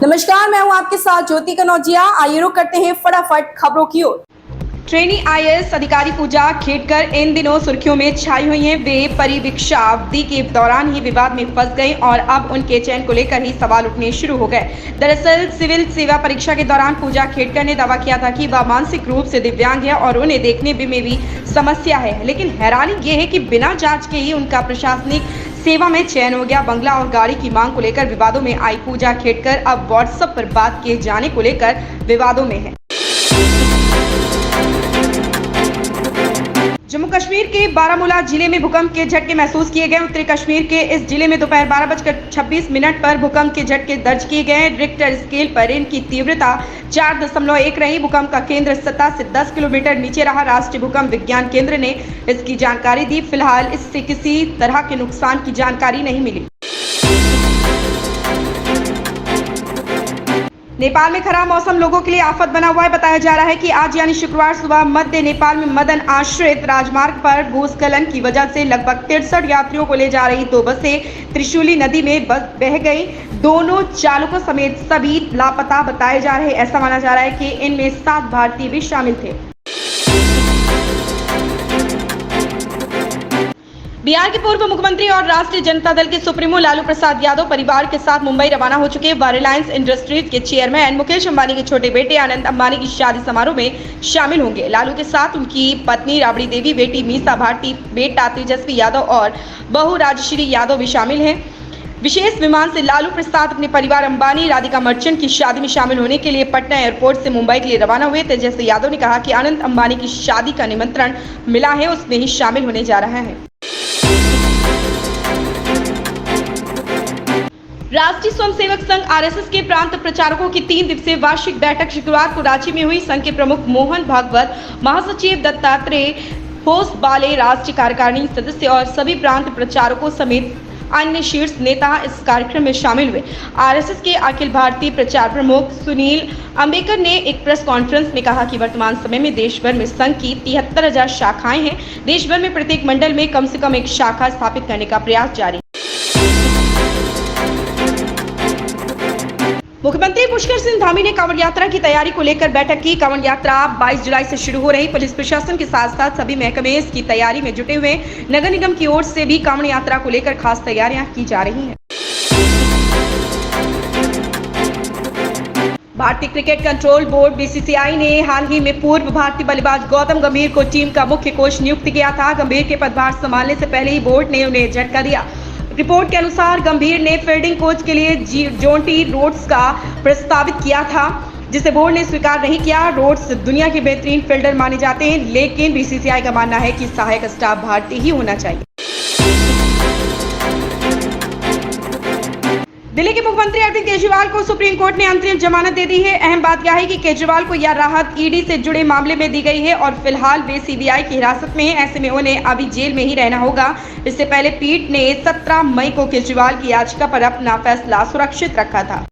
नमस्कार, मैं हूं आपके साथ ज्योति कनौजिया। आइए रुक करते हैं फटाफट खबरों की ओर। ट्रेनी आईएएस अधिकारी पूजा खेड़कर इन दिनों सुर्खियों में छाई हुई हैं। वे परिवीक्षा अवधि के दौरान ही विवाद में फंस गई और अब उनके चयन को लेकर ही सवाल उठने शुरू हो गए। दरअसल सिविल सेवा परीक्षा के दौरान पूजा खेड़कर ने दावा किया था कि वह मानसिक रूप से दिव्यांग है और उन्हें देखने में भी समस्या है, लेकिन हैरानी ये है कि बिना जांच के ही उनका प्रशासनिक सेवा में चयन हो गया। बंगला और गाड़ी की मांग को लेकर विवादों में आई पूजा खेड़कर अब व्हाट्सएप पर बात किए जाने को लेकर विवादों में है। जम्मू कश्मीर के बारामूला जिले में भूकंप के झटके महसूस किए गए। उत्तरी कश्मीर के इस जिले में दोपहर 12:26 पर भूकंप के झटके दर्ज किए गए। रिक्टर स्केल पर इनकी तीव्रता 4.1 रही। भूकंप का केंद्र सतह से 10 किलोमीटर नीचे रहा। राष्ट्रीय भूकंप विज्ञान केंद्र ने इसकी जानकारी दी। फिलहाल इससे किसी तरह के नुकसान की जानकारी नहीं मिली। नेपाल में खराब मौसम लोगों के लिए आफत बना हुआ है। बताया जा रहा है कि आज यानी शुक्रवार सुबह मध्य नेपाल में मदन आश्रित राजमार्ग पर भूस्खलन की वजह से लगभग 63 यात्रियों को ले जा रही 2 बसें त्रिशूली नदी में बह गई। दोनों चालकों समेत सभी लापता बताए जा रहे। ऐसा माना जा रहा है कि इनमें 7 भारतीय भी शामिल थे। बिहार के पूर्व मुख्यमंत्री और राष्ट्रीय जनता दल के सुप्रीमो लालू प्रसाद यादव परिवार के साथ मुंबई रवाना हो चुके। वह रिलायंस इंडस्ट्रीज के चेयरमैन मुकेश अंबानी के छोटे बेटे आनंद अंबानी की शादी समारोह में शामिल होंगे। लालू के साथ उनकी पत्नी राबड़ी देवी, बेटी मीसा भारती, बेटा तेजस्वी यादव और बहू राजश्री यादव भी शामिल हैं। विशेष विमान से लालू प्रसाद अपने परिवार अंबानी राधिका मर्चेंट की शादी में शामिल होने के लिए पटना एयरपोर्ट से मुंबई के लिए रवाना हुए। तेजस्वी यादव ने कहा कि आनंद अंबानी की शादी का निमंत्रण मिला है, उसमें ही शामिल होने जा रहा है। राष्ट्रीय स्वयंसेवक संघ आरएसएस के प्रांत प्रचारकों की 3 दिवसीय वार्षिक बैठक शुक्रवार को रांची में हुई। संघ के प्रमुख मोहन भागवत, महासचिव दत्तात्रेय होसबाले, राष्ट्रीय कार्यकारिणी सदस्य और सभी प्रांत प्रचारकों समेत अन्य शीर्ष नेता इस कार्यक्रम में शामिल हुए। आरएसएस के अखिल भारतीय प्रचार प्रमुख सुनील अंबेकर ने एक प्रेस कॉन्फ्रेंस में कहा कि वर्तमान समय में देश भर में संघ की 73,000 शाखाएं हैं। देश भर में प्रत्येक मंडल में कम से कम एक शाखा स्थापित करने का प्रयास जारी। मुख्यमंत्री पुष्कर सिंह धामी ने कांवड़ यात्रा की तैयारी को लेकर बैठक की। कांवड़ यात्रा 22 जुलाई से शुरू हो रही। पुलिस प्रशासन के साथ साथ सभी महकमे इसकी तैयारी में जुटे हुए। नगर निगम की ओर से भी कांवड़ यात्रा को लेकर खास तैयारियां की जा रही हैं। भारतीय क्रिकेट कंट्रोल बोर्ड बीसीसीआई ने हाल ही में पूर्व भारतीय बल्लेबाज गौतम गंभीर को टीम का मुख्य कोच नियुक्त किया था। गंभीर के पदभार संभालने से पहले ही बोर्ड ने उन्हें झटका दिया। रिपोर्ट के अनुसार गंभीर ने फील्डिंग कोच के लिए जोंटी रोड्स का प्रस्तावित किया था, जिसे बोर्ड ने स्वीकार नहीं किया। रोड्स दुनिया के बेहतरीन फील्डर माने जाते हैं, लेकिन बीसीसीआई का मानना है कि सहायक स्टाफ भारतीय ही होना चाहिए। दिल्ली के मुख्यमंत्री अरविंद केजरीवाल को सुप्रीम कोर्ट ने अंतरिम जमानत दे दी है। अहम बात यह है कि केजरीवाल को यह राहत ईडी से जुड़े मामले में दी गई है और फिलहाल वे सीबीआई की हिरासत में हैं। ऐसे में उन्हें अभी जेल में ही रहना होगा। इससे पहले पीठ ने 17 मई को केजरीवाल की याचिका पर अपना फैसला सुरक्षित रखा था।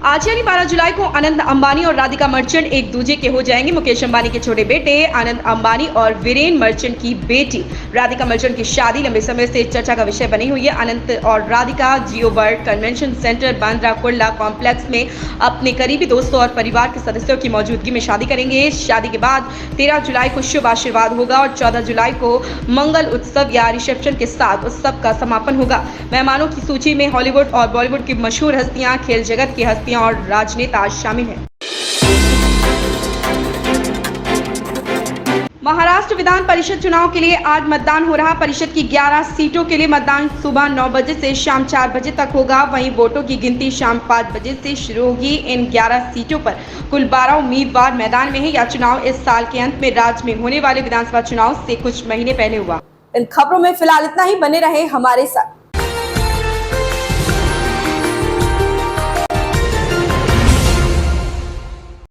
आज यानी 12 जुलाई को आनंद अंबानी और राधिका मर्चेंट एक दूजे के हो जाएंगे। मुकेश अंबानी के छोटे बेटे आनंद अंबानी और वीरेन मर्चेंट की बेटी राधिका मर्चेंट की शादी लंबे समय से चर्चा का विषय बनी हुई है। आनंद और Radhika Jio world convention centre Bandra Kurla complex में अपने करीबी दोस्तों और परिवार के सदस्यों की मौजूदगी में शादी करेंगे। शादी के बाद 13 जुलाई को शुभ आशीर्वाद होगा और 14 जुलाई को मंगल उत्सव या रिसेप्शन के साथ उत्सव का समापन होगा। मेहमानों की सूची में हॉलीवुड और बॉलीवुड की मशहूर हस्तियां, खेल जगत की हस्तियां और राजनेता शामिल हैं। महाराष्ट्र विधान परिषद चुनाव के लिए आज मतदान हो रहा। परिषद की 11 सीटों के लिए मतदान सुबह 9 बजे से शाम 4 बजे तक होगा। वहीं वोटों की गिनती शाम 5 बजे से शुरू होगी। इन 11 सीटों पर कुल 12 उम्मीदवार मैदान में हैं। यह चुनाव इस साल के अंत में राज्य में होने वाले विधानसभा चुनाव से कुछ महीने पहले हुआ। इन खबरों में फिलहाल इतना ही। बने रहे हमारे साथ।